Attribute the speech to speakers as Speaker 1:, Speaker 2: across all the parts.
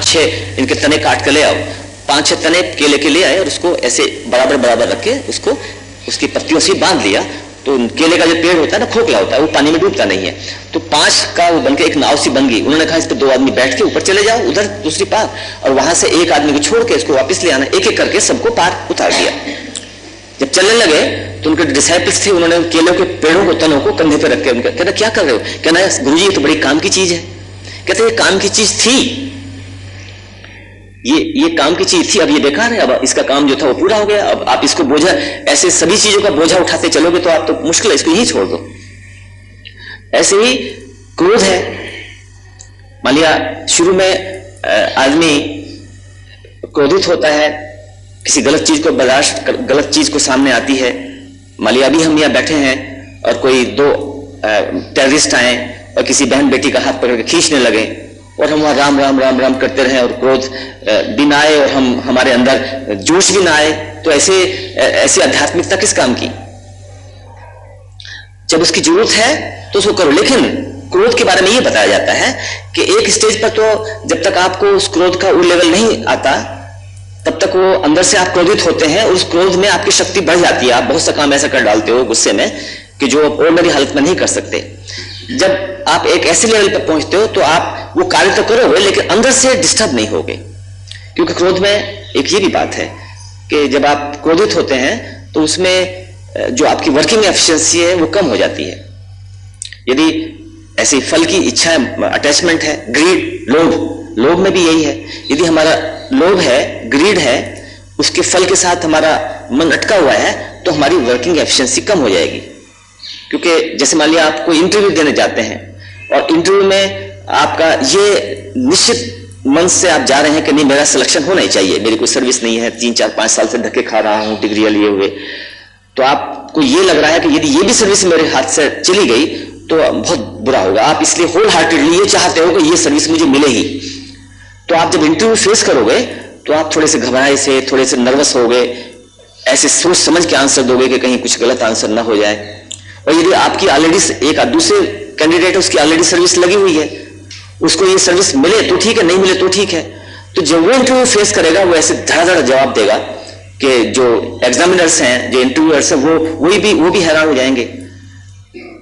Speaker 1: 5-6 इनके तने काट के ले आओ, 5-6 तने केले के ले आए और उसको ऐसे बराबर बराबर रख के उसको उसकी पत्तियों से बांध लिया। तो केले का जो पेड़ होता है ना, खोखला होता है, वो पानी में डूबता नहीं है। तो 5 का वो बनके एक नाव सी बन गई। उन्होंने कहा इस पर 2 आदमी बैठ के ऊपर चले जाओ उधर दूसरी पार, और वहां से एक आदमी को छोड़ के इसको वापस ले आना। एक एक करके सबको पार उतार दिया। जब चलने लगे तो उनके डिसाइपल्स थे, उन्होंने केलों के पेड़ों को, तनों को कंधे पे रख के उनका कहना क्या कर रहे हो? कहना गुरुजी ये तो बड़ी काम की चीज है। कहते ये काम की चीज थी, ये काम की चीज थी, अब ये बेकार है, अब इसका काम जो था वो पूरा हो गया। अब आप इसको बोझा, ऐसे सभी चीजों का बोझा उठाते चलोगे तो आप तो मुश्किल है, इसको यही छोड़ दो। ऐसे ही क्रोध है। मान लिया शुरू में आदमी क्रोधित होता है, किसी गलत चीज को बर्दाश्त, गलत चीज को सामने आती है। मान लिया अभी हम यहाँ बैठे हैं और कोई 2 टेररिस्ट आए और किसी बहन बेटी का हाथ पकड़ के खींचने लगे और हम वहां राम राम राम राम करते रहे और क्रोध भी ना आए और हमारे अंदर जोश भी ना आए, तो ऐसी आध्यात्मिकता किस काम की? जब उसकी जरूरत है तो उसको करो। लेकिन क्रोध के बारे में ये बताया जाता है कि एक स्टेज पर तो जब तक आपको उस क्रोध का वो लेवल नहीं आता तब तक वो अंदर से आप क्रोधित होते हैं और उस क्रोध में आपकी शक्ति बढ़ जाती है। आप बहुत सा काम ऐसा कर डालते हो गुस्से में कि जो ऑर्डिनरी हालत में नहीं कर सकते। जब आप एक ऐसे लेवल पर पहुंचते हो तो आप वो कार्य तो करोगे लेकिन अंदर से डिस्टर्ब नहीं होगे। क्योंकि क्रोध में एक ये भी बात है कि जब आप क्रोधित होते हैं तो उसमें जो आपकी वर्किंग एफिशिएंसी है वो कम हो जाती है। यदि ऐसी फल की इच्छा, अटैचमेंट है, ग्रीड, लोभ में भी यही है। यदि हमारा लोभ है, ग्रीड है, उसके फल के साथ हमारा मन अटका हुआ है तो हमारी वर्किंग एफिशिएंसी कम हो जाएगी। क्योंकि जैसे मान लिया आप कोई इंटरव्यू देने जाते हैं और इंटरव्यू में आपका ये निश्चित मन से आप जा रहे हैं कि नहीं मेरा सिलेक्शन होना ही चाहिए, मेरी कोई सर्विस नहीं है, 3-4-5 साल से धक्के खा रहा हूं, डिग्रियां लिए हुए, तो आपको ये लग रहा है कि यदि ये भी सर्विस मेरे हाथ से चली गई तो बहुत बुरा होगा। आप इसलिए होल हार्टेडली ये चाहते हो कि ये सर्विस मुझे मिले ही। तो आप जब इंटरव्यू फेस करोगे तो आप थोड़े से घबराए से, थोड़े से नर्वस हो गए, ऐसे सोच समझ के आंसर दोगे कि कहीं कुछ गलत आंसर ना हो जाए। और यदि आपकी ऑलरेडी एक दूसरे कैंडिडेट है उसकी ऑलरेडी सर्विस लगी हुई है, उसको ये सर्विस मिले तो ठीक है, नहीं मिले तो ठीक है, तो जब वो इंटरव्यू फेस करेगा वो ऐसे धड़ाधड़ जवाब देगा कि जो एग्जामिनर्स हैं, जो इंटरव्यूअर्स हैं, वो भी हैरान हो जाएंगे।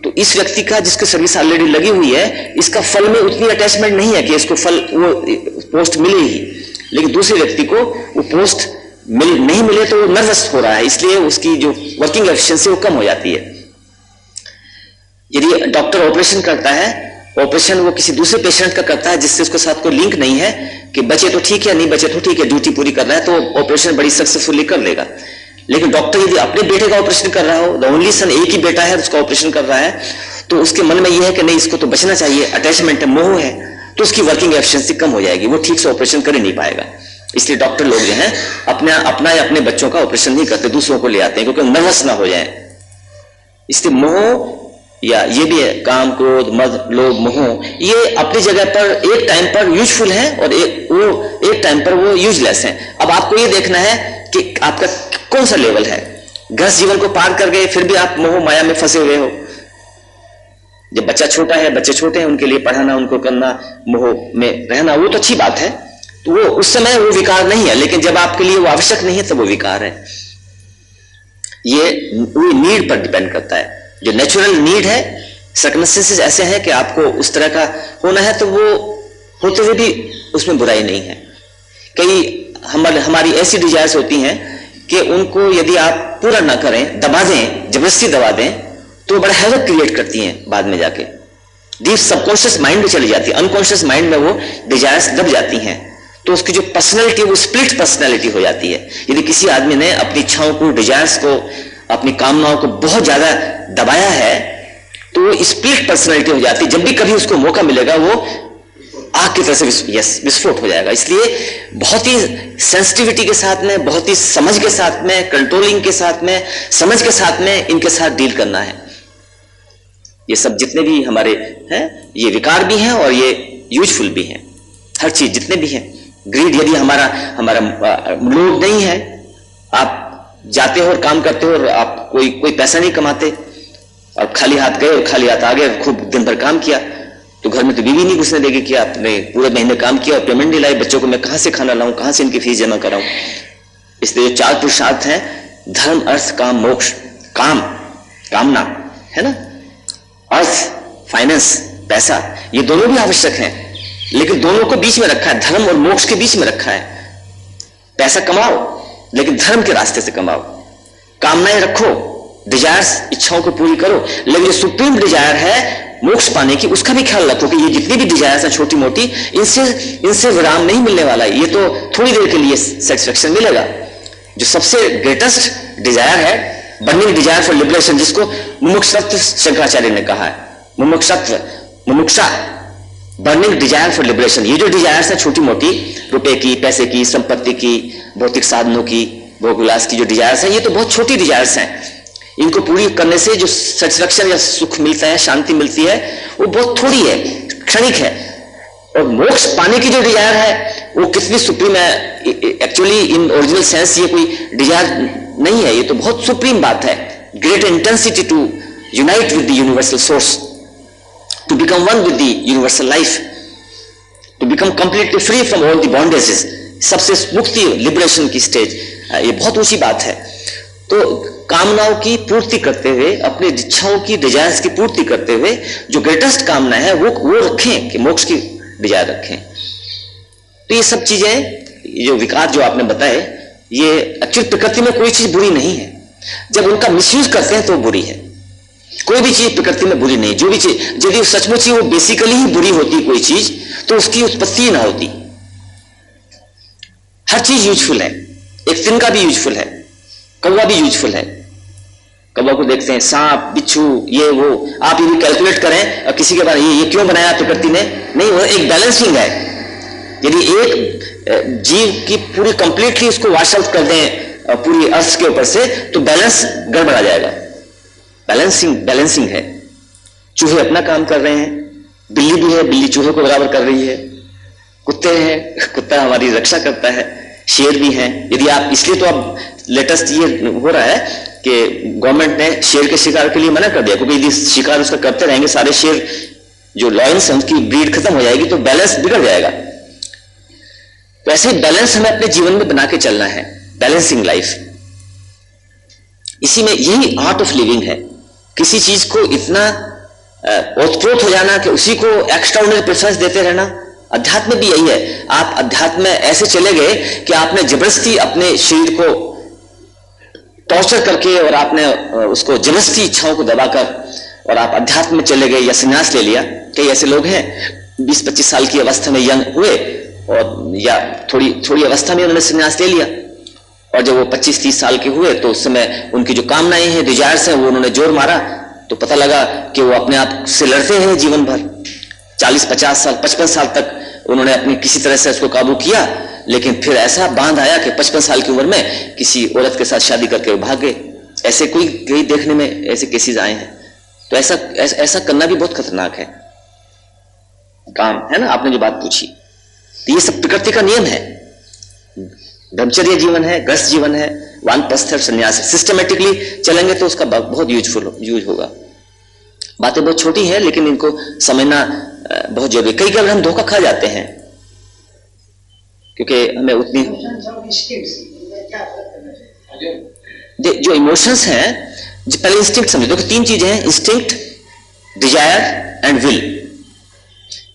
Speaker 1: तो इस व्यक्ति का जिसको सर्विस ऑलरेडी लगी हुई है, इसका फल में उतनी अटैचमेंट नहीं है कि इसको फल वो पोस्ट मिले ही, लेकिन दूसरे व्यक्ति को वो पोस्ट नहीं मिले तो वो नर्वस हो रहा है, इसलिए उसकी जो वर्किंग एफिशिएंसी वो कम हो जाती है। यदि डॉक्टर ऑपरेशन करता है, ऑपरेशन वो किसी दूसरे पेशेंट का करता है जिससे उसके साथ कोई लिंक नहीं है कि बचे तो ठीक है, नहीं बचे तो ठीक है, ड्यूटी पूरी कर रहा है तो ऑपरेशन बड़ी सक्सेसफुली कर लेगा। लेकिन डॉक्टर यदि अपने बेटे का ऑपरेशन कर रहा हो, द ओनली सन, एक ही बेटा है उसका ऑपरेशन कर रहा है, तो उसके मन में यह है कि नहीं इसको तो बचना चाहिए, अटैचमेंट है, मोह है, तो उसकी वर्किंग एफिशिएंसी कम हो जाएगी, वो ठीक से ऑपरेशन कर ही नहीं पाएगा। इसलिए डॉक्टर लोग जो है अपना या अपने बच्चों का ऑपरेशन नहीं करते, दूसरों को ले आते हैं क्योंकि नर्वस ना हो जाए। इसलिए मोह या ये भी है, काम, क्रोध, मद, लोभ, मोह, ये अपनी जगह पर एक टाइम पर यूजफुल है और एक टाइम पर वो यूजलेस है। अब आपको ये देखना है कि आपका कौन सा लेवल है। गृहस्थ जीवन को पार कर गए फिर भी आप मोह माया में फंसे हुए हो। जब बच्चा छोटा है, बच्चे छोटे हैं, उनके लिए पढ़ाना, उनको करना, मोह में रहना, वो तो अच्छी बात है, तो वो उस समय वो विकार नहीं है, लेकिन जब आपके लिए वो आवश्यक नहीं है तब वो विकार है। ये नीड पर डिपेंड करता है। जो नेचुरल नीड है, सर्कमस्टेंसेस ऐसे हैं कि आपको उस तरह का होना है, तो वो होते हुए भी उसमें बुराई नहीं है। कई हमारी ऐसी डिजायर्स होती हैं कि उनको यदि आप पूरा ना करें, दबा दें, जबरदस्ती दबा दें, तो बड़ा हैवक क्रिएट करती हैं बाद में जाके। डीप सबकॉन्शियस माइंड में चली जाती है, अनकॉन्शियस माइंड में वो डिजायर्स दब जाती हैं, तो उसकी जो पर्सनैलिटी वो स्प्लिट पर्सनैलिटी हो जाती है। यदि किसी आदमी ने अपनी इच्छाओं को, डिजायर्स को, अपनी कामनाओं को बहुत ज्यादा दबाया है तो वो स्प्लिट पर्सनैलिटी हो जाती है। जब भी कभी उसको मौका मिलेगा वो आग की तरह से विस्फोट हो जाएगा। इसलिए बहुत ही सेंसिटिविटी के साथ में, बहुत ही समझ के साथ में, कंट्रोलिंग के साथ में, समझ के साथ में इनके साथ डील करना है। ये सब जितने भी हमारे हैं ये विकार भी हैं और ये यूजफुल भी हैं। हर चीज जितने भी हैं, ग्रीड यदि हमारा लोभ नहीं है, आप जाते हो और काम करते हो और आप कोई पैसा नहीं कमाते और खाली हाथ गए और खाली हाथ आ गए, खूब दिन भर काम किया, तो घर में तो बीवी नहीं घुसने देगी कि आपने पूरे महीने काम किया और पेमेंट नहीं लाई, बच्चों को मैं कहां से खाना लाऊं, कहां से इनकी फीस जमा कराऊं। इसलिए जो 4 पुरुषार्थ हैं, धर्म, अर्थ, काम, मोक्ष। काम, कामना है ना, अर्थ, फाइनेंस, पैसा, ये दोनों भी आवश्यक हैं, लेकिन दोनों को बीच में रखा है, धर्म और मोक्ष के बीच में रखा है। पैसा कमाओ लेकिन धर्म के रास्ते से कमाओ, कामनाएं रखो, डिजायर्स, इच्छाओं को पूरी करो, लेकिन जो सुप्रीम डिजायर है मोक्ष पाने की, उसका भी ख्याल रखो कि ये जितनी भी डिजायर्स हैं छोटी मोटी, इनसे विराम नहीं मिलने वाला है, ये तो थोड़ी देर के लिए सेटिस्फेक्शन मिलेगा। जो सबसे ग्रेटेस्ट डिजायर है, बर्निंग डिजायर फॉर लिबरेशन, जिसको मुमुक्षुत्व शंकराचार्य ने कहा है, मुमुक्षुत्व, मुमुक्षा, बर्निंग डिजायर फॉर लिबरेशन। ये जो डिजायर्स हैं छोटी मोटी, रुपए की, पैसे की, संपत्ति की, भौतिक साधनों की, भोग विलास की जो डिजायर्स हैं, ये तो बहुत छोटी डिजायर्स हैं। इनको पूरी करने से जो सेटिस्फेक्शन या सुख मिलता है, शांति मिलती है, वो बहुत थोड़ी है, क्षणिक है। और मोक्ष पाने की जो डिजायर है वो कितनी सुप्रीम है, एक्चुअली इन ओरिजिनल सेंस ये कोई डिजायर नहीं है, ये तो बहुत सुप्रीम बात है। Great intensity to unite with the universal source, to become one with the universal life, to become completely free from all the bondages, सबसे मुक्ति, लिबरेशन की स्टेज, ये बहुत ऊंची बात है। तो कामनाओं की पूर्ति करते हुए, अपने इच्छाओं की, डिजायर्स की पूर्ति करते हुए, जो ग्रेटेस्ट कामना है वो रखें कि मोक्ष की डिजायर रखें। तो ये सब चीजें, जो विकार जो आपने बताए, ये एक्चुअली प्रकृति में कोई चीज बुरी नहीं है, जब उनका मिसयूज करते हैं तो बुरी है। कोई भी चीज प्रकृति में बुरी नहीं, जो भी चीज यदि सचमुच ही वो बेसिकली ही बुरी होती कोई चीज, तो उसकी उत्पत्ति ना होती। हर चीज यूजफुल है, एक तिनका भी यूजफुल है, कौवा भी यूजफुल है। कौवा को देखते हैं, सांप, बिच्छू, ये वो, आप यदि कैलकुलेट करें और किसी के बारे में ये क्यों बनाया प्रकृति ने, नहीं, वो एक बैलेंसिंग है। यदि एक जीव की पूरी कंप्लीटली उसको वॉश आउट कर दें पूरी अर्थ के ऊपर से, तो बैलेंस गड़बड़ा जाएगा। बैलेंसिंग है। चूहे अपना काम कर रहे हैं, बिल्ली भी है, बिल्ली चूहे को बराबर कर रही है, कुत्ते हैं, कुत्ता हमारी रक्षा करता है, शेर भी हैं। यदि आप, इसलिए तो अब लेटेस्ट ये हो रहा है कि गवर्नमेंट ने शेर के शिकार के लिए मना कर दिया, क्योंकि यदि शिकार उसका करते रहेंगे, सारे शेर जो लॉयंस हैं उनकी ब्रीड खत्म हो जाएगी, तो बैलेंस बिगड़ जाएगा। तो ऐसे बैलेंस हमें अपने जीवन में बना के चलना है, बैलेंसिंग लाइफ। इसी में यही आर्ट ऑफ लिविंग है। किसी चीज को इतना ओतप्रोत हो जाना कि उसी को एक्स्ट्राऑर्डिनरी प्रेफरेंस देते रहना, अध्यात्म भी यही है। आप अध्यात्म में ऐसे चले गए कि आपने जबरदस्ती अपने शरीर को टॉर्चर करके और आपने उसको जबरदस्ती इच्छाओं को दबाकर और आप अध्यात्म में चले गए या संन्यास ले लिया। कई ऐसे लोग हैं 20-25 साल की अवस्था में यंग हुए और या थोड़ी अवस्था में उन्होंने संन्यास ले लिया, और जब वो 25-30 साल के हुए तो उस समय उनकी जो कामनाएं हैं, डिजायर्स हैं, वो उन्होंने जोर मारा, तो पता लगा कि वो अपने आप से लड़ते हैं जीवन भर। 40-50 साल, 55 साल तक उन्होंने अपनी किसी तरह से उसको काबू किया, लेकिन फिर ऐसा बांध आया कि 55 साल की उम्र में किसी औरत के साथ शादी करके वो भाग गए। ऐसे कई देखने में ऐसे केसेस आए हैं। तो ऐसा करना भी बहुत खतरनाक है काम, है ना। आपने जो बात पूछी, तो ये सब प्रकृति का नियम है। ब्रह्मचर्य जीवन है, गृहस्थ जीवन है, वानप्रस्थ और संन्यास। सिस्टमेटिकली चलेंगे तो उसका बहुत यूज होगा। बातें बहुत छोटी हैं, लेकिन इनको समझना बहुत जरूरी। कई बार हम धोखा खा जाते हैं, क्योंकि हमें उतनी जो इमोशंस हैं, पहले इंस्टिंक्ट समझो। देखो 3 चीजें हैं, instinct, desire and will.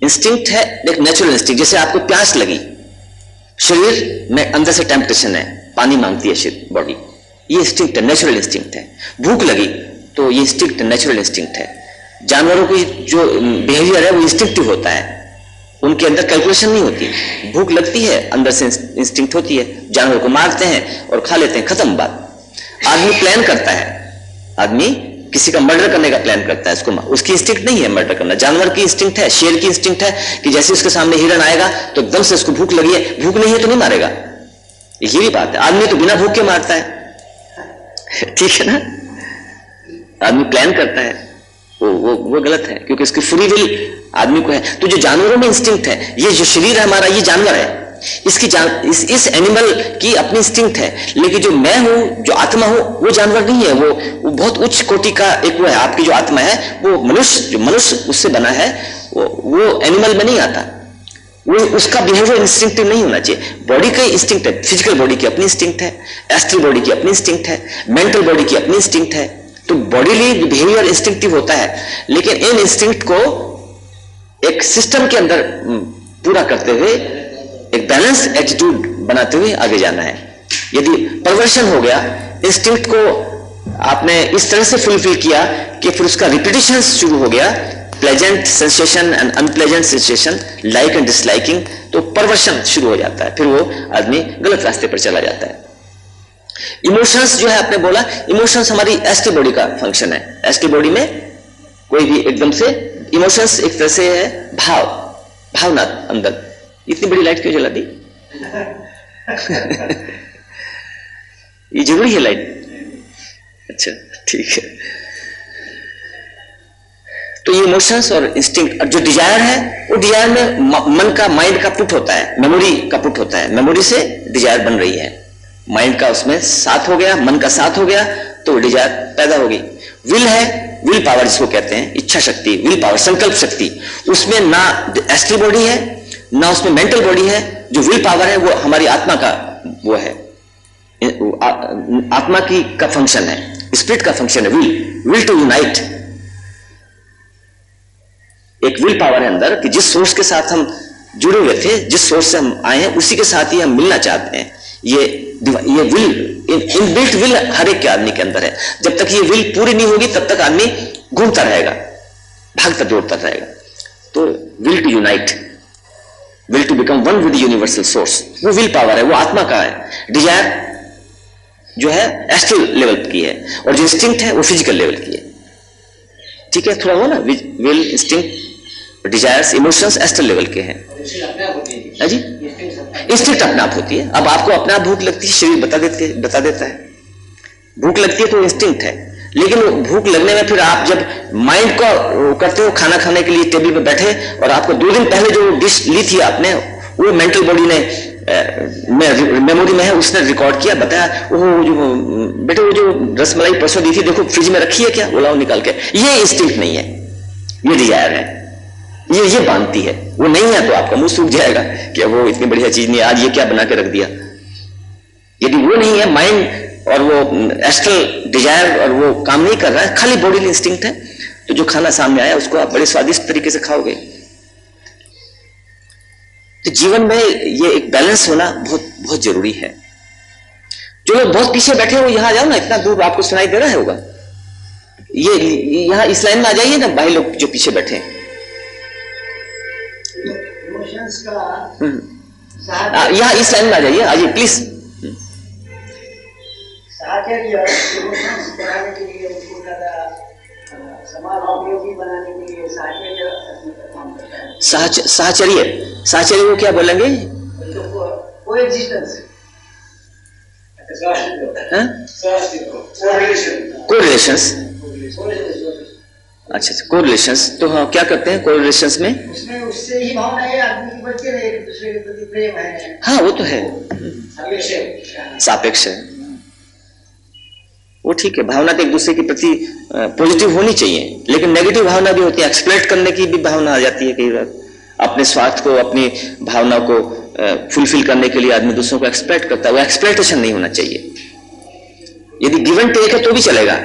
Speaker 1: Instinct है एक नेचुरल इंस्टिंक्ट, जैसे आपको प्यास लगी, शरीर में अंदर से टेम्पटेशन है, पानी मांगती है बॉडी, ये इंस्टिंक्ट है, नेचुरल इंस्टिंक्ट है। भूख लगी तो ये इंस्टिंक्ट, नेचुरल इंस्टिंक्ट है। जानवरों की जो बिहेवियर है वो इंस्टिंक्टिव होता है, उनके अंदर कैलकुलेशन नहीं होती। भूख लगती है, अंदर से इंस्टिंक्ट होती है, जानवर को मारते हैं और खा लेते हैं, खत्म बात। आदमी प्लान करता है, आदमी किसी का मर्डर करने का प्लान करता है, उसकी इंस्टिंक्ट नहीं है मर्डर करना। जानवर की इंस्टिंक्ट है, शेर की इंस्टिंक्ट है कि जैसे उसके सामने हिरण आएगा तो एकदम से उसको भूख लगी है, भूख नहीं है तो नहीं मारेगा। ये भी बात है। आदमी तो बिना भूख के मारता है, ठीक है ना। आदमी प्लान करता है, वो गलत है, क्योंकि उसकी फ्री विल आदमी को है। तो जो जानवरों में इंस्टिंक्ट है, ये जो शरीर है हमारा, ये जानवर है, इसकी इस एनिमल की अपनी इंस्टिंक्ट है। लेकिन जो मैं हूं, जो आत्मा हूं, वो जानवर नहीं है, वो बहुत उच्च कोटि का एक वो है। आपकी जो आत्मा है वो मनुष्य, जो मनुष्य उससे बना है, वो एनिमल में नहीं आता, वो उसका बिहेवियर इंस्टिंक्टिव नहीं होना चाहिए। बॉडी का इंस्टिंक्ट है, फिजिकल बॉडी की अपनी इंस्टिंक्ट है, एस्ट्रल बॉडी की अपनी इंस्टिंक्ट है, मेंटल बॉडी की अपनी इंस्टिंक्ट है। तो बॉडीली बिहेवियर इंस्टिंक्टिव होता है, लेकिन इन इंस्टिंक्ट को एक सिस्टम के अंदर पूरा करते हुए एक बैलेंस एटीट्यूड बनाते हुए आगे जाना है। यदि परवर्शन हो गया, इंस्टिंक्ट को आपने इस तरह से फुलफिल किया कि फिर उसका रिपीटिशन शुरू हो गया, pleasant sensation and unpleasant sensation, like and disliking, तो परवर्शन शुरू हो जाता है, फिर वो आदमी गलत रास्ते पर चला जाता है। इमोशंस जो है आपने बोला, इमोशंस हमारी एस्ट्रल बॉडी का फंक्शन है। एस्ट्रल बॉडी में कोई भी एकदम से इमोशंस एक तरह से है भावना अंदर। इतनी बड़ी लाइट क्यों जला दी? ये जरूरी है लाइट? अच्छा ठीक है। तो ये इमोशंस और इंस्टिंक्ट, जो डिजायर है, वो डिजायर में मन का, माइंड का पुट होता है, मेमोरी का पुट होता है, मेमोरी से डिजायर बन रही है, माइंड का उसमें साथ हो गया, मन का साथ हो गया, तो डिजायर पैदा होगी। विल है, विल पावर जिसको कहते हैं, इच्छा शक्ति, विल पावर, संकल्प शक्ति, उसमें ना एस्ट्रल बॉडी है ना उसमें मेंटल बॉडी है। जो विल पावर है वो हमारी आत्मा का वो है, आत्मा की का फंक्शन है, स्पिरिट का फंक्शन है। विल टू यूनाइट, एक विल पावर है अंदर कि जिस सोर्स के साथ हम जुड़े हुए थे, जिस सोर्स से हम आए हैं, उसी के साथ ही हम मिलना चाहते हैं। ये विल, इनबिल्ट विल हर एक के आदमी के अंदर है। जब तक ये विल पूरी नहीं होगी तब तक आदमी घूमता रहेगा, भागता दौड़ता रहेगा। तो will to unite, will to become one with universal source, वो विल पावर है, वो आत्मा का है। डिजायर जो है एस्ट्रल लेवल की है, और जो इंस्टिंक्ट है वो फिजिकल लेवल की है। ठीक है, थोड़ा हो ना, will, instinct, desires, emotions astral level के हैं। जी, इंस्टिंक्ट अपने आप होती है। अब आपको अपने आप भूख लगती है, शरीर बता देता है भूख लगती है, तो इंस्टिंक्ट है। लेकिन भूख लगने में फिर आप जब माइंड को करते हो, खाना खाने के लिए टेबल पे बैठे, और आपको 2 दिन पहले जो डिश ली थी आपने, वो मेंटल बॉडी ने मेमोरी में है, उसने रिकॉर्ड किया, बताया, वो जो बेटे वो जो रसमलाई परसों दी थी, देखो फ्रिज में रखी है क्या, वो लाओ निकाल के। ये इंस्टिंक्ट नहीं है, ये डिजायर है, ये बांधती है। वो नहीं है तो आपका मुंह सूख जाएगा कि वो इतनी बढ़िया चीज नहीं, आज ये क्या बना के रख दिया। यदि वो नहीं है, माइंड और वो एस्ट्रल डिजायर और वो काम नहीं कर रहा है, खाली बॉडी इंस्टिंक्ट है, तो जो खाना सामने आया उसको आप बड़े स्वादिष्ट तरीके से खाओगे। तो जीवन में ये एक बैलेंस होना बहुत बहुत जरूरी है। जो लोग बहुत पीछे बैठे हो, यहां आ जाओ ना, इतना दूर आपको सुनाई दे रहा है होगा। ये यहां इस लाइन में आ जाइए ना, भाई लोग जो पीछे बैठे हैं, यहाँ इस लाइन में आ जाइए, आइए प्लीज।
Speaker 2: साहचर्य बनाने के लिए, उनको ज्यादा समाज उपयोगी बनाने के लिए साहचर्य काम करता है।
Speaker 1: साहचर्य को क्या बोलेंगे?
Speaker 2: Coexistence,
Speaker 1: correlations. अच्छा, कोरिलेशंस। तो हाँ, क्या करते हैं कोरिलेशंस में?
Speaker 2: उसमें उससे ही भावनाएं आदमी की बढ़ती है, एक दूसरे के प्रति प्रेम है।
Speaker 1: हाँ, वो तो है, सापेक्ष है, वो ठीक है। भावना तो एक दूसरे के प्रति पॉजिटिव होनी चाहिए, लेकिन नेगेटिव भावना भी होती है, एक्सप्लॉइट करने की भी भावना आ जाती है कई बार। अपने स्वार्थ को, अपनी भावना को फुलफिल करने के लिए आदमी दूसरों को एक्सप्लॉइट करता है, वो एक्सप्लॉइटेशन नहीं होना चाहिए। यदि गिव एंड टेक है तो भी चलेगा,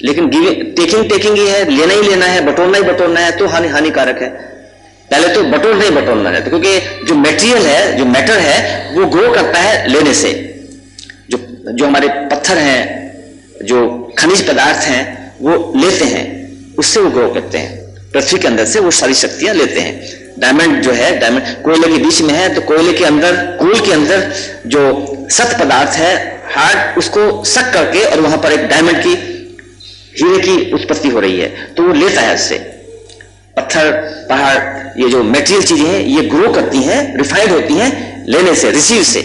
Speaker 1: लेकिन टेकिंग ही है, लेना ही लेना है, बटोरना ही बटोरना है, तो हानिकारक है। पहले तो बटोरना है, तो क्योंकि जो मटेरियल है, जो मैटर है, वो ग्रो करता है लेने से। जो हमारे पत्थर हैं, जो खनिज पदार्थ हैं, वो लेते हैं, उससे वो ग्रो करते हैं। पृथ्वी के अंदर से वो सारी शक्तियां लेते हैं। डायमंड जो है, डायमंड कोयले के बीच में है, तो कोयले के अंदर, कोल के अंदर जो सख्त पदार्थ है, हार्ड, उसको सक करके, और वहां पर एक डायमंड की, हीरे की उत्पत्ति हो रही है, तो वो लेता है उससे। पत्थर, पहाड़, ये जो मेटेरियल चीजें हैं, ये ग्रो करती हैं, रिफाइंड होती हैं लेने से, रिसीव से।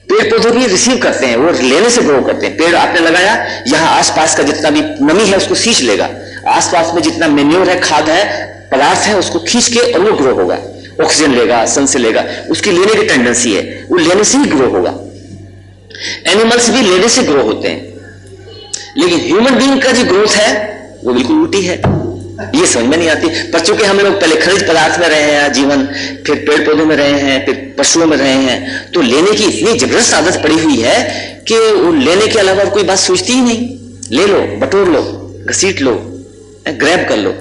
Speaker 1: पेड़ पौधे भी रिसीव करते हैं, वो लेने से ग्रो करते हैं। पेड़ आपने लगाया, यहां आसपास का जितना भी नमी है उसको खींच लेगा, आसपास में जितना मेन्योर है, खाद है, पदार्थ है, उसको खींच के, और वो ग्रो होगा। ऑक्सीजन लेगा, सन से लेगा, उसकी लेने की टेंडेंसी है, वो लेने से ही ग्रो होगा। एनिमल्स भी लेने से ग्रो होते हैं, लेकिन ह्यूमन बीइंग का जो ग्रोथ है वो बिल्कुल उल्टी है। ये समझ में नहीं आती। पर चूंकि हम लोग पहले खनिज पदार्थ में रहे हैं जीवन, फिर पेड़ पौधों में रहे हैं, फिर पशुओं में रहे हैं, तो लेने की इतनी जबरदस्त आदत पड़ी हुई है कि लेने के अलावा कोई बात सोचती ही नहीं। ले लो, बटोर लो, घसीट लो, ग्रैब कर लो।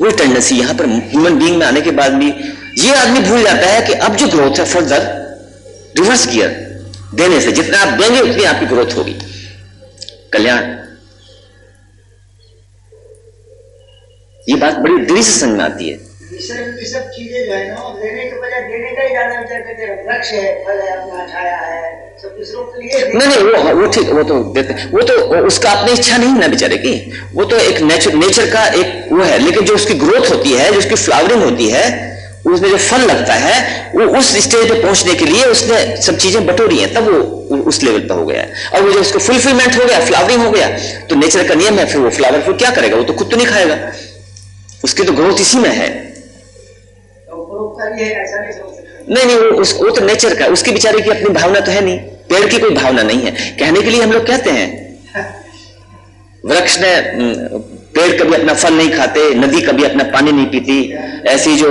Speaker 1: वही टेंडेंसी यहां पर ह्यूमन बीइंग में आने के बाद भी ये आदमी भूल जाता है कि अब जो ग्रोथ है फर्दर रिवर्स गियर देने से, जितना आप देंगे उतनी आपकी ग्रोथ होगी, कल्याण। ये बात बड़ी देरी से समझ में आती है।
Speaker 2: ये सब चीजें जो है ना, लेने के बजाय देने का ही ज्यादा विचार करते हैं। वृक्ष है, फल है, अपना छाया है, सब दूसरों के लिए
Speaker 1: नहीं, वो ठीक, वो तो देते, वो तो उसका अपनी इच्छा नहीं ना बेचारे की, वो तो एक नेचर का एक वो है। लेकिन जो उसकी ग्रोथ होती है, जो उसकी फ्लावरिंग होती है, उसमें जो फल लगता है, वो उस स्टेज पे पहुंचने के लिए उसने सब चीजें बटोरी हैं, तब वो उस लेवल पर हो गया है। और वो जो उसको फुलफिलमेंट हो गया, फ्लावरिंग हो गया, तो नेचर का नियम है, फिर वो फ्लावर फिर क्या करेगा, वो तो खुद तो नहीं खाएगा, उसकी तो ग्रोथ इसी में है। नहीं, वो तो नेचर का, उसकी बेचारे की अपनी भावना तो है नहीं, पेड़ की कोई भावना नहीं है। कहने के लिए हम लोग कहते हैं वृक्ष ने, पेड़ कभी अपना फल नहीं खाते, नदी कभी अपना पानी नहीं पीती। ऐसे जो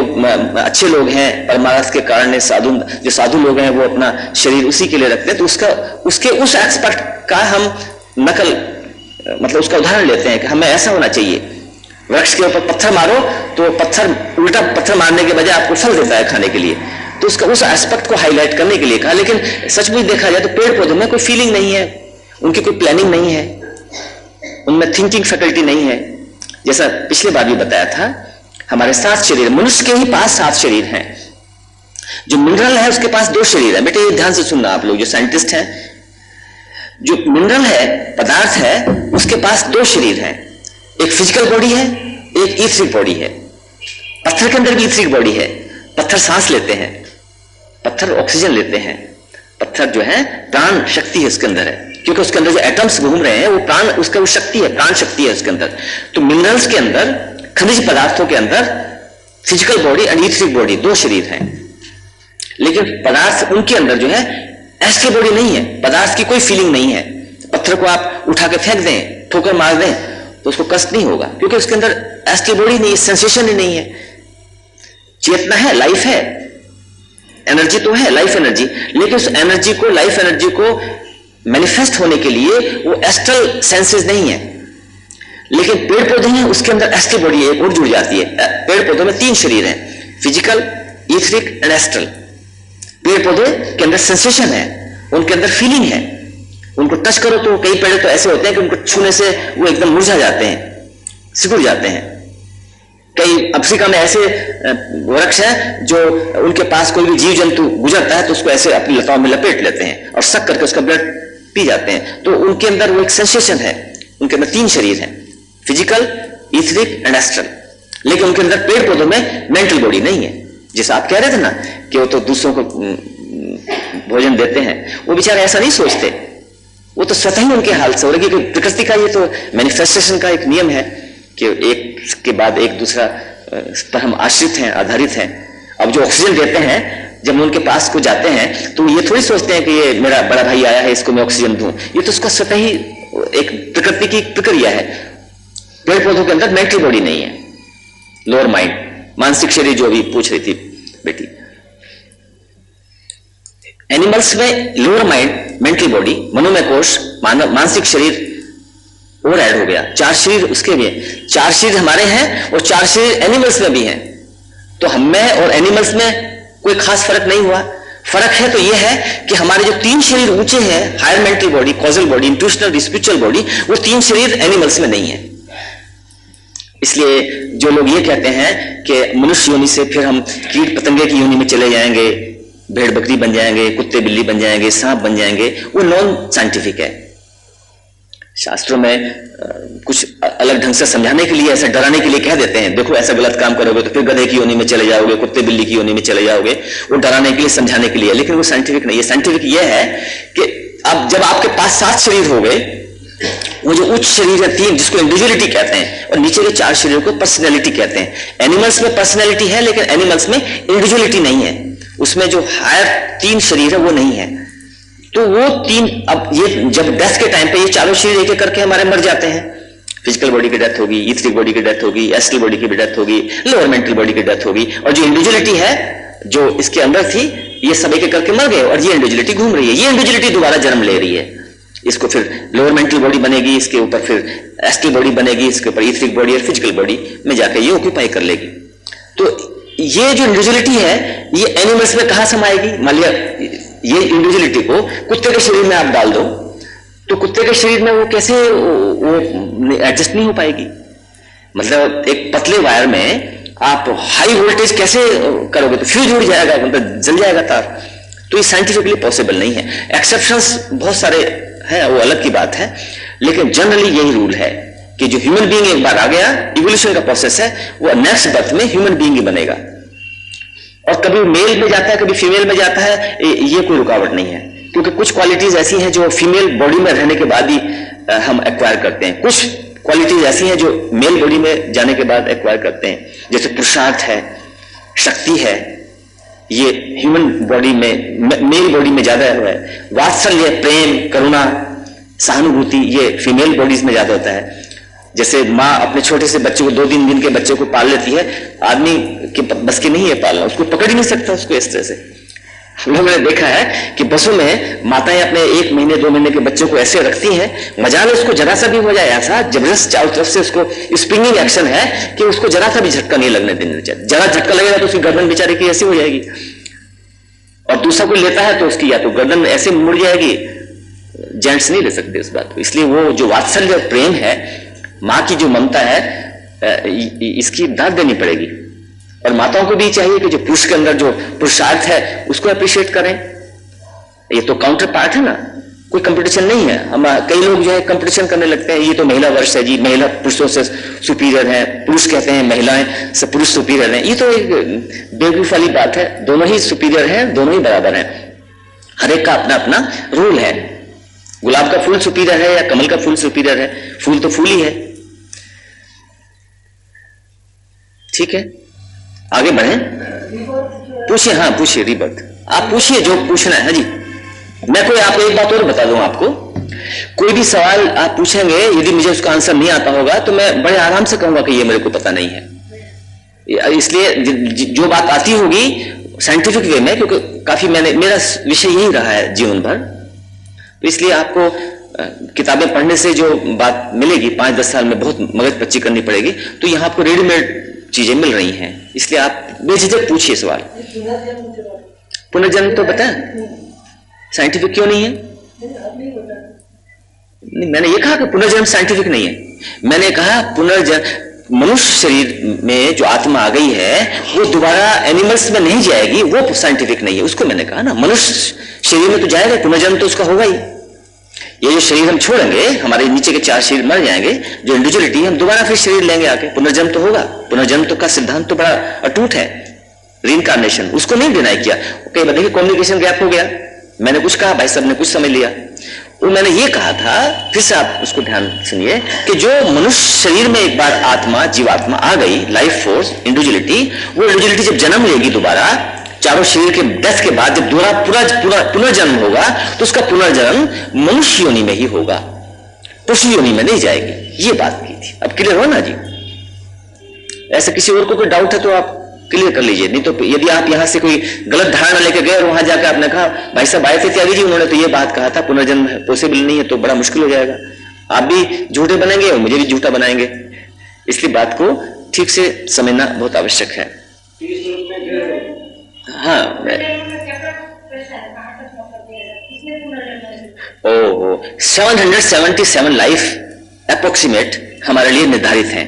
Speaker 1: अच्छे लोग हैं परमार्थ के कारण, जो साधु लोग हैं, वो अपना शरीर उसी के लिए रखते हैं। तो उसके उस एस्पेक्ट का हम नकल, मतलब उसका उदाहरण लेते हैं कि हमें ऐसा होना चाहिए। वृक्ष के ऊपर पत्थर मारो तो पत्थर उल्टा पत्थर मारने के बजाय आपको फल देता है खाने के लिए, तो उसका उस एस्पेक्ट को हाईलाइट करने के लिए कहा। लेकिन सचमुच देखा जाए तो पेड़ पौधों में कोई फीलिंग नहीं है, उनकी कोई प्लानिंग नहीं है, उनमें थिंकिंग फैकल्टी नहीं है। जैसा पिछले बार भी बताया था, हमारे 7 शरीर, मनुष्य के ही पास 7 शरीर हैं। जो मिनरल है उसके पास 2 शरीर है। बेटे ये ध्यान से सुनना आप लोग जो साइंटिस्ट हैं, जो मिनरल है, पदार्थ है, उसके पास 2 शरीर हैं। एक फिजिकल बॉडी है, एक ईथरिक बॉडी है। पत्थर के अंदर भी ईथरिक बॉडी है। पत्थर सांस लेते हैं, पत्थर ऑक्सीजन लेते हैं। पत्थर जो है प्राण शक्ति है उसके अंदर है, क्योंकि उसके अंदर जो एटम्स घूम रहे हैं वो प्राण, उसका वो शक्ति है, प्राण शक्ति है उसके अंदर। तो मिनरल्स के अंदर, खनिज पदार्थों के अंदर physical body and etheric body 2 शरीर हैं। लेकिन पदार्थ उनके अंदर जो है एस्ट्रल बॉडी नहीं है, पदार्थ की कोई फीलिंग नहीं है। पत्थर को आप उठा के फेंक दें, ठोकर मार दें, तो उसको कष्ट नहीं होगा, क्योंकि उसके अंदर एस्ट्रल बॉडी नहीं है, सेंसेशन ही नहीं है। चेतना है, लाइफ है, एनर्जी तो है, लाइफ एनर्जी, लेकिन उस एनर्जी को, लाइफ एनर्जी को मैनिफेस्ट होने के लिए वो एस्ट्रल सेंसेस नहीं है। लेकिन पेड़ पौधे हैं, उसके अंदर एस्ट्रल बॉडी एक और जुड़ जाती है। पेड़ पौधों में 3 शरीर हैं, फिजिकल, ईथरिक एंड एस्ट्रल। पेड़ पौधे के अंदर सेंसेशन है, उनके अंदर फीलिंग है। उनको टच करो तो कई पेड़ तो ऐसे होते हैं कि उनको छूने से वो एकदम मुरझा जाते हैं, सिकुड़ जाते हैं। कई अफ्रीका में ऐसे वृक्ष हैं जो उनके पास कोई भी जीव जंतु गुजरता है तो उसको ऐसे अपनी लताओं में लपेट लेते हैं और सक करके उसका ब्लड पी जाते हैं। तो उनके अंदर वो एक सेंसेशन है। उनके अंदर 3 शरीर हैं, फिजिकल, ईथरिक एंड एस्ट्रल। लेकिन उनके अंदर पेड़ पौधों में मेंटल बॉडी नहीं है। जैसा आप कह रहे थे ना कि वो तो दूसरों को भोजन देते हैं, वो बेचारे ऐसा नहीं सोचते, वो तो स्वतः ही उनके हाल से हो रही। क्योंकि प्रकृति का ये तो मैनिफेस्टेशन का एक नियम है कि एक के बाद एक दूसरा पर हम आश्रित हैं, आधारित हैं। अब जो ऑक्सीजन देते हैं, जब उनके पास को जाते हैं तो ये थोड़ी सोचते हैं कि ये मेरा बड़ा भाई आया है, इसको मैं ऑक्सीजन दूं। ये तो उसका स्वतः ही एक प्रकृति की प्रक्रिया है। पेड़ पौधों के अंदर मेंटल बॉडी नहीं है, लोअर माइंड, मानसिक शरीर जो भी पूछ रही थी बेटी। एनिमल्स में लोअर माइंड, मेंटल बॉडी, मनोमय कोश, मानसिक शरीर और ऐड हो गया। 4 शरीर उसके भी हैं। 4 शरीर हमारे हैं और 4 शरीर एनिमल्स में भी हैं। तो हम में और एनिमल्स में कोई खास फर्क नहीं हुआ। फर्क है तो यह है कि हमारे जो 3 शरीर ऊंचे हैं, higher mental body, causal body, intuitional, spiritual body, वो 3 शरीर एनिमल्स में नहीं है। इसलिए जो लोग ये कहते हैं कि मनुष्य योनि से फिर हम कीट पतंगे की योनि में चले जाएंगे, भेड़ बकरी बन जाएंगे, कुत्ते बिल्ली बन जाएंगे, सांप बन जाएंगे, वो नॉन साइंटिफिक है। शास्त्रों में कुछ अलग ढंग से समझाने के लिए, ऐसा डराने के लिए कह देते हैं, देखो ऐसा गलत काम करोगे तो फिर गधे की योनि में चले जाओगे, कुत्ते बिल्ली की योनि में चले जाओगे। वो डराने के लिए, समझाने के लिए, लेकिन वो साइंटिफिक नहीं है। साइंटिफिक ये है कि अब जब आपके पास 7 शरीर हो गए, वो जो उच्च शरीर है 3, जिसको इंडिविजुअलिटी कहते हैं, और नीचे के 4 शरीर को पर्सनैलिटी कहते हैं। एनिमल्स में पर्सनैलिटी है, लेकिन एनिमल्स में इंडिविजुअलिटी नहीं है। उसमें जो हायर 3 शरीर है वो नहीं है। तो वो 3, अब ये जब डेथ के टाइम पे ये 4 शरीर एक एक करके हमारे मर जाते हैं, फिजिकल बॉडी की डेथ होगी, ईथरिक बॉडी की डेथ होगी, एस्ट्रल बॉडी की भी डेथ होगी, लोअर मेंटल बॉडी की डेथ होगी, और जो इंडिविजुअलिटी है जो इसके अंदर थी, ये सब एक करके मर गए और ये इंडिविजुअलिटी घूम रही है। ये इंडिविजुअलिटी दोबारा जन्म ले रही है। इसको फिर लोअर मेंटल बॉडी बनेगी, इसके ऊपर फिर एस्ट्रल बॉडी बनेगी, इसके ऊपर ईथरिक बॉडी और फिजिकल बॉडी में जाकर ये ऑक्यूपाई कर लेगी। तो ये जो इंडिविजुअलिटी है ये एनिमल्स में कहां समाएगी? मान लिया ये इंडिविजुअलिटी को कुत्ते के शरीर में आप डाल दो, तो कुत्ते के शरीर में वो कैसे वो एडजस्ट नहीं हो पाएगी। मतलब एक पतले वायर में आप हाई वोल्टेज कैसे करोगे? तो फ्यूज उड़ जाएगा, मतलब जल जाएगा तार। तो ये साइंटिफिकली पॉसिबल नहीं है। एक्सेप्शंस बहुत सारे हैं, वो अलग की बात है, लेकिन जनरली यही रूल है कि जो ह्यूमन बीइंग एक बार आ गया, इवोल्यूशन का प्रोसेस है, वो नेक्स्ट बर्थ में ह्यूमन बीइंग ही बनेगा। और कभी मेल में जाता है, कभी फीमेल में जाता है, ये कोई रुकावट नहीं है, क्योंकि कुछ क्वालिटीज ऐसी हैं जो फीमेल बॉडी में रहने के बाद ही हम एक्वायर करते हैं, कुछ क्वालिटीज ऐसी हैं जो मेल बॉडी में जाने के बाद एक्वायर करते हैं, जैसे पुरुषार्थ है, शक्ति है, ये ह्यूमन बॉडी में, मेल बॉडी में ज्यादा है। वात्सल्य, प्रेम, करुणा, सहानुभूति, ये फीमेल बॉडीज में ज्यादा होता है। जैसे माँ अपने छोटे से बच्चे को, 2-3 दिन के बच्चे को पाल लेती है, आदमी के बस की नहीं है पालना, उसको पकड़ ही नहीं सकता उसको इस तरह से। हम लोगों ने देखा है कि बसों में माताएं अपने 1 महीने 2 महीने के बच्चों को ऐसे रखती हैं, मजाल उसको जरा सा भी हो जाए ऐसा, जबरदस्त चारों तरफ से उसको स्प्रिंगिंग एक्शन है कि उसको जरा सा भी झटका नहीं लगने देना चाहिए। जरा झटका लगेगा तो उसकी गर्दन बेचारे की ऐसी हो जाएगी, और दूसरा कोई लेता है तो उसकी या तो गर्दन ऐसे मुड़ जाएगी, जेंट्स नहीं ले सकते इस बात को। इसलिए वो जो वात्सल्य और प्रेम है, माँ की जो ममता है, इसकी दाद देनी पड़ेगी। और माताओं को भी चाहिए कि जो पुरुष के अंदर जो पुरुषार्थ है उसको अप्रिशिएट करें। ये तो काउंटर पार्ट है ना, कोई कंपटीशन नहीं है। हम कई लोग जो है कंपटीशन करने लगते हैं, ये तो महिला वर्ष है जी, महिला पुरुषों से सुपीरियर है, पुरुष कहते हैं महिलाएं से पुरुष सुपीरियर हैं। ये तो एक बेवकूफ वाली बात है, दोनों ही सुपीरियर हैं, दोनों ही बराबर हैं, हर एक का अपना अपना रूल है। गुलाब का फूल सुपीरियर है या कमल का फूल सुपीरियर है? फूल तो फूल ही है। ठीक है, आगे बढ़े, पूछिए। हाँ पूछिए, रिबर्थ आप पूछिए जो पूछना है। हाँ जी, मैं कोई आपको एक बात और बता दूं, आपको कोई भी सवाल आप पूछेंगे, यदि मुझे उसका आंसर नहीं आता होगा तो मैं बड़े आराम से कहूंगा कि ये मेरे को पता नहीं है। इसलिए जो बात आती होगी साइंटिफिक वे में, क्योंकि काफी मेरा विषय यही रहा है जीवन भर, तो इसलिए आपको किताबें पढ़ने से जो बात मिलेगी 5-10 साल में बहुत मगज पच्ची करनी पड़ेगी। तो यहाँ आपको रेडीमेड चीजें मिल रही हैं, इसलिए आप बेझिझक पूछिए सवाल। पुनर्जन्म तो बता, साइंटिफिक क्यों नहीं है? नहीं, मैंने ये कहा कि पुनर्जन्म साइंटिफिक नहीं है। मैंने कहा पुनर्जन्म, मनुष्य शरीर में जो आत्मा आ गई है वो दोबारा एनिमल्स में नहीं जाएगी, वो साइंटिफिक नहीं है, उसको मैंने कहा ना। मनुष्य शरीर में तो जाएगा, पुनर्जन्म तो उसका होगा ही। ये जो शरीर हम छोड़ेंगे, हमारे नीचे के 4 शरीर मर जाएंगे, जो इंडिविजुअलिटी, हम दोबारा फिर शरीर लेंगे आके, पुनर्जन्म तो होगा। पुनर्जन्म तो का सिद्धांत तो बड़ा अटूट है, रीइंकार्नेशन, उसको नहीं डिनाई किया। कई बार देखिए कम्युनिकेशन गैप हो गया, मैंने कुछ कहा, भाई साहब ने कुछ समझ लिया। वो मैंने ये कहा था, फिर से आप उसको ध्यान सुनिए, कि जो मनुष्य शरीर में एक बार आत्मा, जीवात्मा आ गई, लाइफ फोर्स, इंडिविजुअलिटी, वो इंडिविजुअलिटी जब जन्म लेगी दोबारा, चारों शरीर के डेथ के बाद जब दोबारा पुनर्जन्म होगा, तो उसका पुनर्जन्म मनुष्य योनि में ही होगा, पशु योनि में नहीं जाएगी। ये बात की थी। अब क्लियर हो ना जी? ऐसा किसी और को कोई डाउट है तो आप क्लियर कर लीजिए, नहीं तो यदि आप यहां से कोई गलत धारणा लेकर गए और वहां जाकर आपने कहा, भाई साहब आए थे त्यागी जी, उन्होंने तो ये बात कहा था पुनर्जन्म पॉसिबल नहीं है, तो बड़ा मुश्किल हो जाएगा। आप भी झूठे बनेंगे और मुझे भी झूठा बनाएंगे। इसलिए बात को ठीक से समझना बहुत आवश्यक है। हाँ, ओहो, 777 लाइफ अप्रोक्सीमेट हमारे लिए निर्धारित हैं।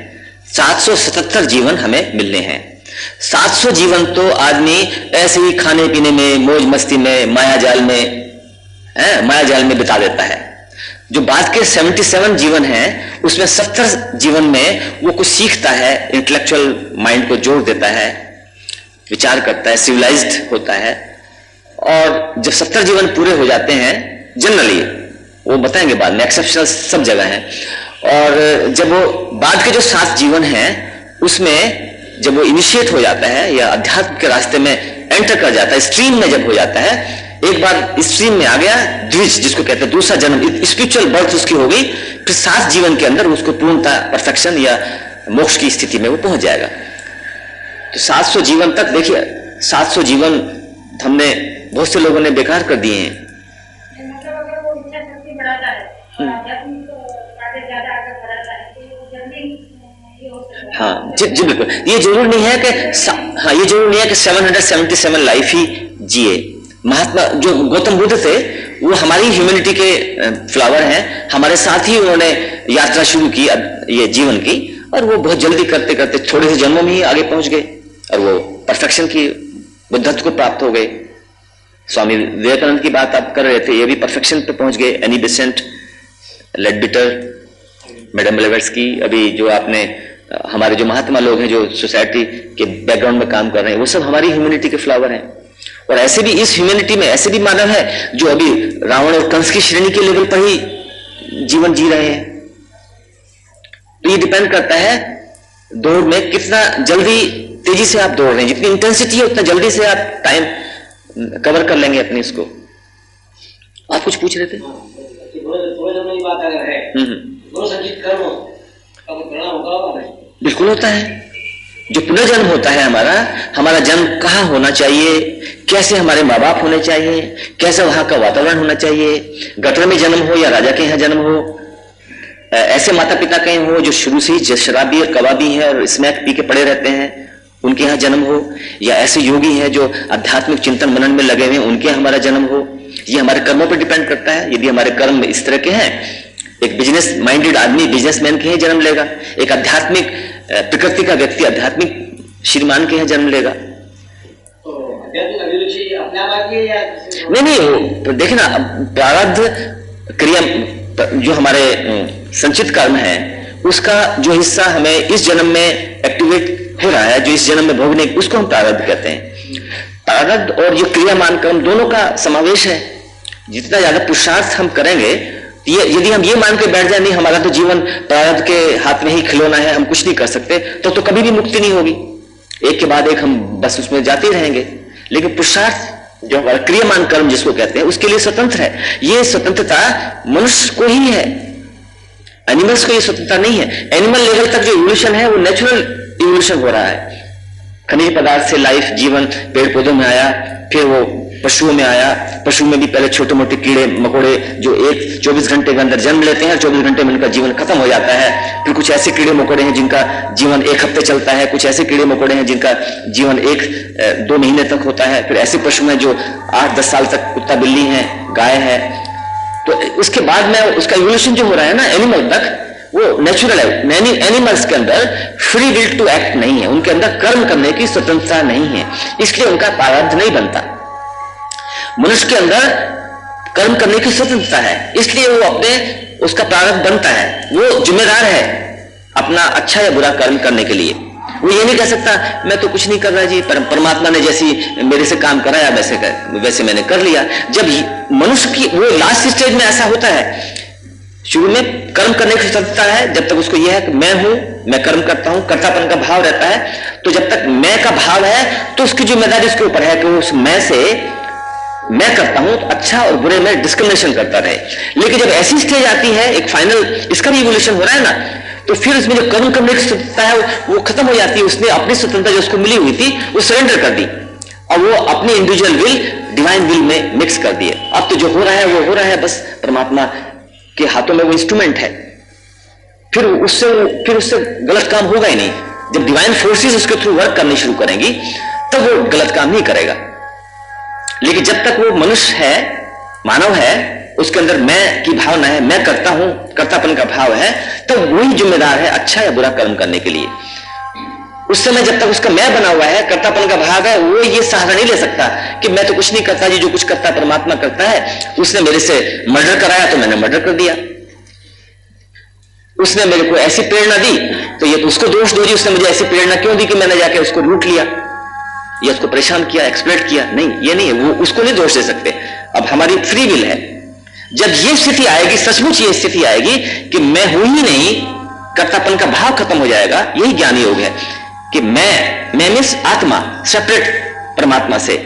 Speaker 1: 777 जीवन हमें मिलने हैं। 700 जीवन तो आदमी ऐसे ही खाने पीने में, मौज मस्ती में, मायाजाल में बिता देता है। जो बाद के 77 जीवन हैं, उसमें 70 जीवन में वो कुछ सीखता है, इंटेलेक्चुअल माइंड को जोड़ देता है, विचार करता है, सिविलाइज्ड होता है। और जब 70 जीवन पूरे हो जाते हैं, जनरली वो बताएंगे बाद में, एक्सेप्शनल सब जगह है, और जब वो बाद के जो 7 जीवन हैं, उसमें जब वो इनिशिएट हो जाता है या अध्यात्म के रास्ते में एंटर कर जाता है, स्ट्रीम में जब हो जाता है, एक बार स्ट्रीम में आ गया, द्विज जिसको कहते हैं दूसरा जन्म, स्पिरिचुअल बर्थ उसकी हो गई, फिर 7 जीवन के अंदर उसको पूर्णता परफेक्शन या मोक्ष की स्थिति में वो पहुंच जाएगा। तो 700 जीवन तक देखिए, 700 जीवन हमने बहुत से लोगों ने बेकार कर दिए हैं।
Speaker 3: मतलब अगर वो इच्छा शक्ति बढ़ाता है और आध्यात्मिक आगे ज्यादा आगे बढ़ाता है तो जल्दी ये हो सकता है।
Speaker 1: हाँ जी जी बिल्कुल, ये जरूर नहीं है कि हाँ ये जरूर नहीं है कि 777 लाइफ ही जिए। महात्मा जो गौतम बुद्ध थे वो हमारी ह्यूमैनिटी के फ्लावर हैं, हमारे साथ ही उन्होंने यात्रा शुरू की ये जीवन की, और वो बहुत जल्दी करते करते थोड़े से जन्मों में ही आगे पहुंच गए और वो परफेक्शन की बुद्धत्व को प्राप्त हो गए। स्वामी विवेकानंद की बात आप कर रहे थे, ये भी परफेक्शन पे पहुंच गए। एनी बेसेंट, लेडबिटर, मैडम ब्लेवेट्स्की, अभी जो आपने हमारे जो महात्मा लोग हैं जो सोसाइटी के बैकग्राउंड में काम कर रहे हैं, वो सब हमारी ह्यूमैनिटी के फ्लावर हैं। और ऐसे भी इस ह्यूमैनिटी में ऐसे भी मानव है जो अभी रावण और कंस की श्रेणी के लेवल पर ही जीवन जी रहे हैं। तो ये डिपेंड करता है दौड़ में कितना जल्दी तेजी से आप दौड़ रहे हैं, जितनी इंटेंसिटी है उतना जल्दी से आप टाइम कवर कर लेंगे अपने इसको। आप कुछ पूछ रहे थे?
Speaker 2: बात अगर है
Speaker 1: बिल्कुल होता है। जो पुनर्जन्म होता है हमारा जन्म कहाँ होना चाहिए, कैसे हमारे माँ बाप होने चाहिए, कैसा वहां का वातावरण होना चाहिए, गटर में जन्म हो या राजा के यहाँ जन्म हो, ऐसे माता पिता कहीं हो जो शुरू से ही शराबी और कबाबी हैं और स्मैक पी के पड़े रहते हैं, उनके यहाँ जन्म हो, या ऐसे योगी हैं जो आध्यात्मिक चिंतन मनन में लगे हुए हैं, उनके यहाँ हमारा जन्म हो। ये हमारे कर्मों पर डिपेंड करता है। यदि हमारे कर्म इस तरह के हैं, एक बिजनेस माइंडेड आदमी बिजनेसमैन के यहाँ जन्म लेगा, एक आध्यात्मिक प्रकृति का व्यक्ति आध्यात्मिक श्रीमान के यहाँ जन्म लेगा। नहीं, देखिए ना, प्रारब्ध क्रिया जो हमारे संचित कर्म है उसका जो हिस्सा हमें इस जन्म में एक्टिवेट हो रहा है, जो इस जन्म में भोगने, उसको हम प्रारब्ध कहते हैं। प्रारब्ध और ये क्रियामान कर्म दोनों का समावेश है। जितना ज्यादा पुरुषार्थ हम करेंगे, यदि हम ये मान के बैठ जाए नहीं हमारा तो जीवन प्रारब्ध के हाथ में ही खिलौना है, हम कुछ नहीं कर सकते, तो कभी भी मुक्ति नहीं होगी। एक के बाद एक हम बस उसमें जाते ही रहेंगे। लेकिन पुरुषार्थ जो हमारा क्रियामान कर्म जिसको कहते हैं उसके लिए स्वतंत्र है। ये स्वतंत्रता मनुष्य को ही है, एनिमल्स को ये स्वतंत्रता नहीं है। एनिमल लेवल तक जो इवोल्यूशन है वो नेचुरल इवोल्यूशन हो रहा है। खनिज पदार्थ से लाइफ जीवन पेड़ पौधों में आया, फिर वो पशुओं में आया। पशु में भी पहले छोटे मोटे कीड़े मकोड़े जो 24 घंटे के अंदर जन्म लेते हैं, 24 घंटे में उनका जीवन खत्म हो जाता है। फिर कुछ ऐसे कीड़े मकोड़े हैं जिनका जीवन 1 हफ्ते चलता है, कुछ ऐसे कीड़े मकोड़े हैं जिनका जीवन 1-2 महीने तक होता है। फिर ऐसे पशु हैं जो 8-10 साल तक कुत्ता बिल्ली है, गाय है। तो उसके बाद में उसका इवोल्यूशन जो हो रहा है ना एनिमल तक, वो नेचुरल है। एनिमल्स के अंदर फ्री विल टू एक्ट नहीं है, उनके अंदर कर्म करने की स्वतंत्रता नहीं है, इसलिए उनका प्रारब्ध नहीं बनता। मनुष्य के अंदर कर्म करने की स्वतंत्रता है, इसलिए वो अपने उसका प्रारब्ध बनता है। वो जिम्मेदार है अपना अच्छा या बुरा कर्म करने के लिए। वो ये नहीं कह सकता मैं तो कुछ नहीं कर रहा जी, परमात्मा ने जैसी मेरे से काम कराया वैसे मैंने कर लिया। जब मनुष्य की वो लास्ट स्टेज में ऐसा होता है, शुरू में कर्म करने की स्वतंत्रता है, जब तक उसको यह है कि मैं हूं, मैं कर्म करता हूं, कर्तापन का भाव रहता है। तो जब तक मैं का भाव है तो उसकी जिम्मेदारी उसके ऊपर है कि उस मैं से मैं करता हूं तो अच्छा और बुरे में डिस्क्रिमिनेशन करता रहे। लेकिन जब ऐसी स्टेज आती है, एक फाइनल इसका भी इवोल्यूशन हो रहा है ना, तो फिर उसमें जो कर्म करने की स्वतंत्रता है वो खत्म हो जाती है। उसने अपनी स्वतंत्रता जो उसको मिली हुई थी वो सरेंडर कर दी और वो अपनी इंडिविजुअल विल डिवाइन विल में मिक्स कर दिए। अब तो जो हो रहा है वो हो रहा है, बस परमात्मा के हाथों में वो इंस्ट्रूमेंट है। फिर उससे गलत काम होगा ही नहीं। जब डिवाइन फोर्सेस उसके थ्रू वर्क करनी शुरू करेंगी तब वो गलत काम नहीं करेगा। लेकिन जब तक वो मनुष्य है, मानव है, उसके अंदर मैं की भावना है, मैं करता हूं, कर्तापन का भाव है, तब वही जिम्मेदार है अच्छा या बुरा कर्म करने के लिए। उस समय जब तक उसका मैं बना हुआ है, कर्तापन का भाव है, वो ये सहारा नहीं ले सकता कि मैं तो कुछ नहीं करता जी, जो कुछ करता परमात्मा करता है। उसने मेरे से मर्डर कराया तो मैंने मर्डर कर दिया, उसने मेरे को ऐसी प्रेरणा दी तो ये तो उसको दोष दो जी, उसने मुझे ऐसी प्रेरणा क्यों दी कि मैंने जाके उसको लूट लिया या उसको परेशान किया, एक्सप्लॉइट किया। नहीं, ये नहीं है, वो उसको नहीं दोष दे सकते। अब हमारी फ्री विल है। जब ये स्थिति आएगी, सचमुच ये स्थिति आएगी कि मैं हूं ही नहीं, कर्तापन का भाव खत्म हो जाएगा, यही ज्ञान योग है कि मैं मीन्स आत्मा सेपरेट परमात्मा से,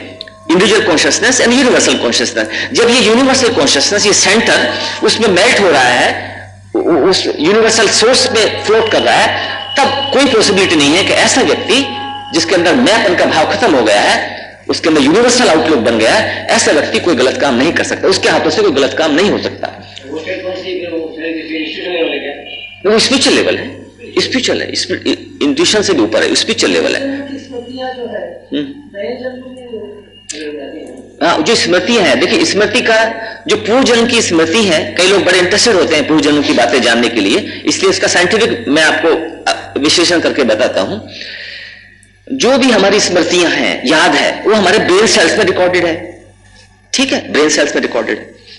Speaker 1: individual consciousness and universal consciousness. जब ये यूनिवर्सल कॉन्शियसनेस, ये सेंटर उसमें मेल्ट हो रहा है, उस यूनिवर्सल सोर्स में फ्लोट कर रहा है, तब कोई पॉसिबिलिटी नहीं है कि ऐसा व्यक्ति जिसके अंदर मैंपन का भाव खत्म हो गया है, उसके अंदर यूनिवर्सल आउटलुक बन गया है, ऐसा व्यक्ति कोई गलत काम नहीं कर सकता, उसके हाथों से कोई गलत काम नहीं हो सकता। वो स्पिरिचुअल लेवल है, स्पिरिचुअल है, इंट्यूशन से भी ऊपर है, स्पिरिचुअल लेवल है। हाँ, जो स्मृतियां हैं, देखिए स्मृति का जो पूर्व जन्म की स्मृति है, कई लोग बड़े इंटरेस्टेड होते हैं पूर्व जन्म की बातें जानने के लिए, इसलिए इसका साइंटिफिक मैं आपको विश्लेषण करके बताता हूं। जो भी हमारी स्मृतियां हैं, याद है, वो हमारे ब्रेन सेल्स में रिकॉर्डेड है, ठीक है, ब्रेन सेल्स में रिकॉर्डेड है।